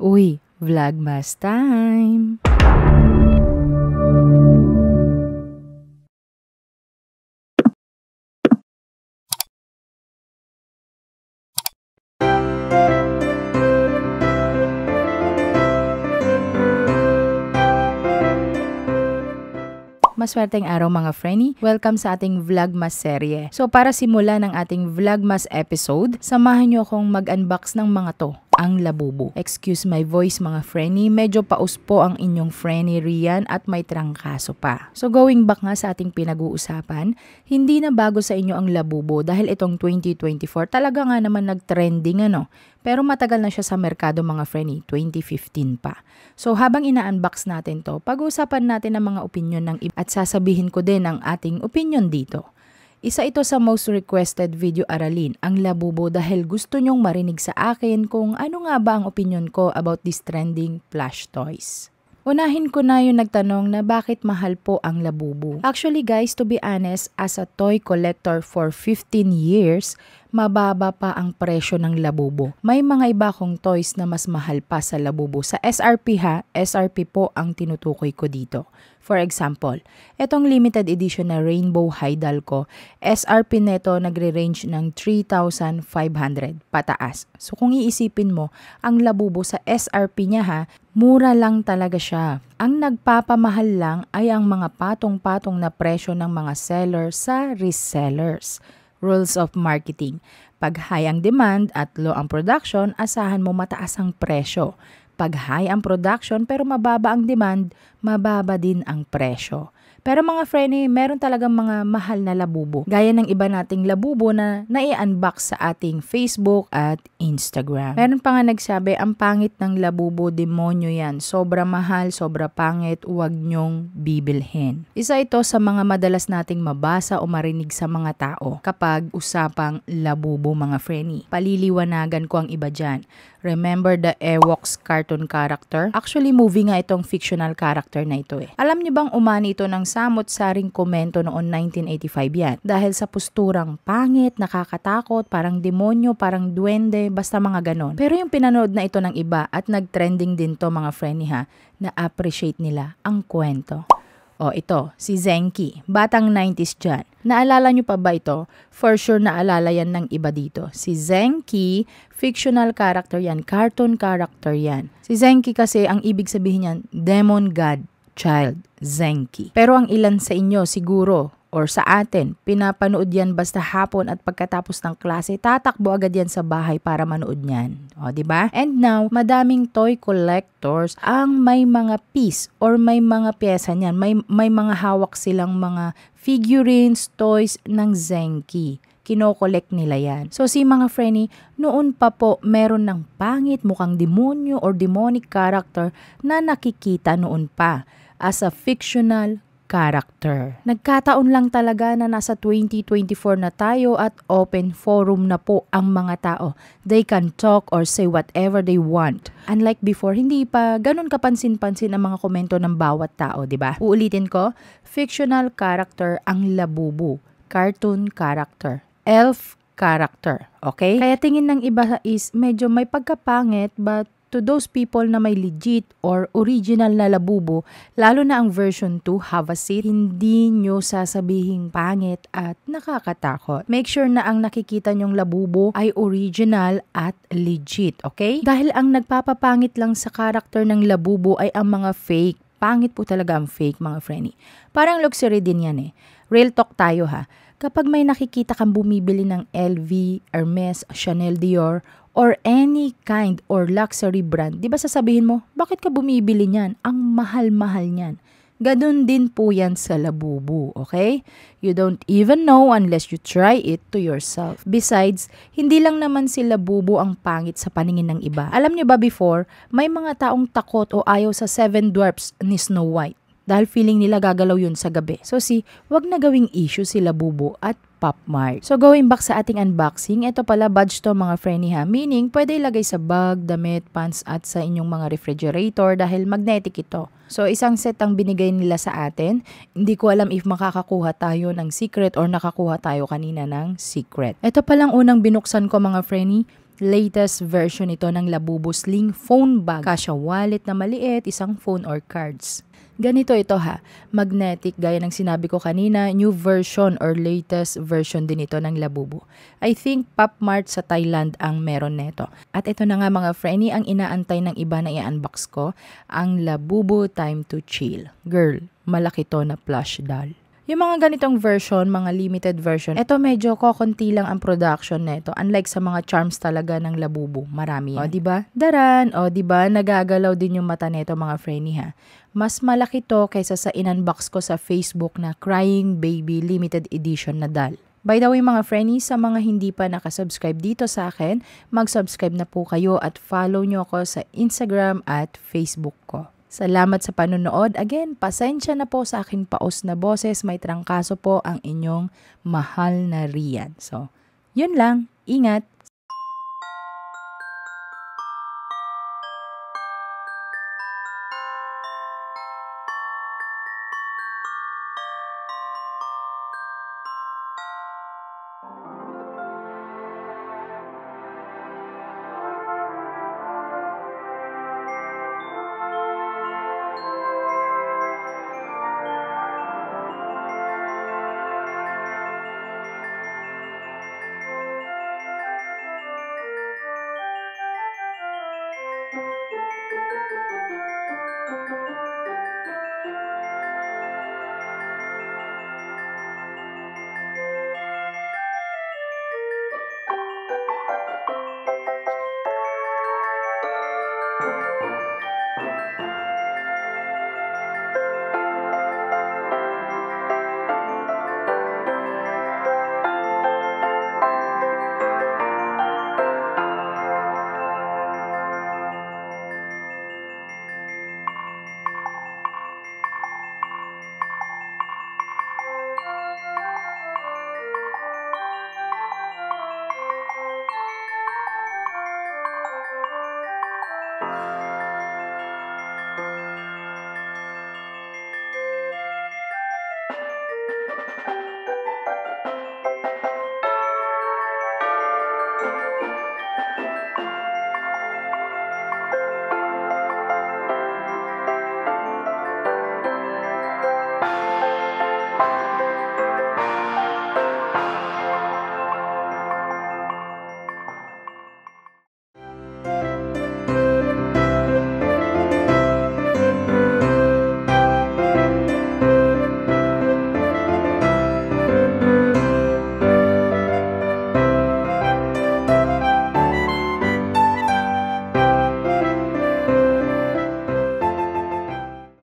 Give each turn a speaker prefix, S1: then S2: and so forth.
S1: Uy, Vlogmas time! Maswerteng araw mga Frenny. Welcome sa ating Vlogmas serye. So para simulan ng ating Vlogmas episode, samahan nyo akong mag-unbox ng mga to, ang labubu. Excuse my voice mga Frenny, medyo paus po ang inyong Frenny Rian at may trangkaso pa. So going back nga sa ating pinag-uusapan, hindi na bago sa inyo ang labubu dahil itong 2024 talaga nga naman nag-trending ano. Pero matagal na siya sa merkado mga Frenny, 2015 pa. So habang ina-unbox natin to, pag-uusapan natin ang mga opinion ng iba at sasabihin ko din ang ating opinion dito. Isa ito sa most requested video aralin, ang labubu, dahil gusto nyong marinig sa akin kung ano nga ba ang opinion ko about this trending plush toys. Unahin ko na yung nagtanong na bakit mahal po ang labubu. Actually guys, to be honest, as a toy collector for 15 years, mababa pa ang presyo ng labubu. May mga iba kong toys na mas mahal pa sa labubu. Sa SRP ha, SRP po ang tinutukoy ko dito. For example, etong limited edition na Rainbow Hydal ko, SRP neto nagre-range ng 3,500 pataas. So kung iisipin mo, ang labubu sa SRP niya ha, mura lang talaga siya. Ang nagpapamahal lang ay ang mga patong-patong na presyo ng mga sellers sa resellers. Rules of marketing. Pag high ang demand at low ang production, asahan mo mataas ang presyo. Pag high ang production pero mababa ang demand, mababa din ang presyo. Pero mga Frenny, meron talagang mga mahal na labubu. Gaya ng iba nating labubu na nai-unbox sa ating Facebook at Instagram. Meron pa nga nagsabi, ang pangit ng labubu, demonyo yan. Sobra mahal, sobra pangit, huwag nyong bibilhin. Isa ito sa mga madalas nating mabasa o marinig sa mga tao kapag usapang labubu mga Frenny. Paliliwanagan ko ang iba dyan. Remember the Ewoks cartoon character? Actually, movie nga itong fictional character na ito eh. Alam niyo bang umani ito ng samot-saring komento noon 1985 yan? Dahil sa posturang pangit, nakakatakot, parang demonyo, parang duwende, basta mga ganon. Pero yung pinanood na ito ng iba at nag-trending din to mga Frenny ha, na-appreciate nila ang kwento. O ito, si Zenki, batang 90s dyan. Naalala nyo pa ba ito? For sure naalala yan ng iba dito. Si Zenki, fictional character yan, cartoon character yan. Si Zenki kasi ang ibig sabihin niyan, demon god child, Zenki. Pero ang ilan sa inyo siguro, or sa atin, pinapanood yan basta hapon at pagkatapos ng klase, tatakbo agad yan sa bahay para manood niyan. O, diba? And now, madaming toy collectors ang may mga piece or may mga pyesa niyan. May mga hawak silang mga figurines, toys ng Zenki. Kino-collect nila yan. So si mga Frenny, noon pa po meron ng pangit, mukhang demonyo or demonic character na nakikita noon pa as a fictional character. Nagkataon lang talaga na nasa 2024 na tayo at open forum na po ang mga tao. They can talk or say whatever they want. Unlike before, hindi pa ganun kapansin-pansin ang mga komento ng bawat tao, di ba? Uulitin ko, fictional character ang labubu, cartoon character, elf character, okay? Kaya tingin ng iba is medyo may pagkapangit, but to those people na may legit or original na labubu, lalo na ang version 2, have a seat, hindi nyo sasabihing pangit at nakakatakot. Make sure na ang nakikita nyong labubu ay original at legit, okay? Dahil ang nagpapapangit lang sa karakter ng labubu ay ang mga fake. Pangit po talaga ang fake mga Frenny. Parang luxury din yan eh. Real talk tayo ha. Kapag may nakikita kang bumibili ng LV, Hermes, Chanel, Dior, or any kind or luxury brand, di ba sasabihin mo, bakit ka bumibili niyan? Ang mahal-mahal niyan. Ganun din po yan sa labubu, okay? You don't even know unless you try it to yourself. Besides, hindi lang naman si labubu ang pangit sa paningin ng iba. Alam niyo ba before, may mga taong takot o ayaw sa 7 dwarfs ni Snow White dahil feeling nila gagalaw yun sa gabi. So wag na gawing issue si labubu at Pop Mart. So going back sa ating unboxing, ito pala badge to mga Frenny ha. Meaning, pwede ilagay sa bag, damit, pants at sa inyong mga refrigerator dahil magnetic ito. So isang set ang binigay nila sa atin. Hindi ko alam if makakakuha tayo ng secret or nakakuha tayo kanina ng secret. Ito palang unang binuksan ko mga Frenny. Latest version ito ng Labubu Sling phone bag. Kasya wallet na maliit, isang phone or cards. Ganito ito ha, magnetic gaya ng sinabi ko kanina, new version or latest version din ito ng Labubu. I think Pop Mart sa Thailand ang meron neto. At ito na nga mga Frenny, ang inaantay ng iba na i-unbox ko, ang Labubu Time to Chill. Girl, malaki to na plush doll. Yung mga ganitong version, mga limited version, ito medyo kokonti lang ang production neto. Unlike sa mga charms talaga ng Labubu, marami yan. O diba? Daran, o diba? Nagagalaw din yung mata neto mga Frenny ha. Mas malaki to kaysa sa in-unbox ko sa Facebook na Crying Baby Limited Edition na doll. By the way mga Frenny, sa mga hindi pa nakasubscribe dito sa akin, mag-subscribe na po kayo at follow nyo ako sa Instagram at Facebook ko. Salamat sa panonood. Again, pasensya na po sa aking paos na boses. May trangkaso po ang inyong mahal na Rian. So, yun lang. Ingat!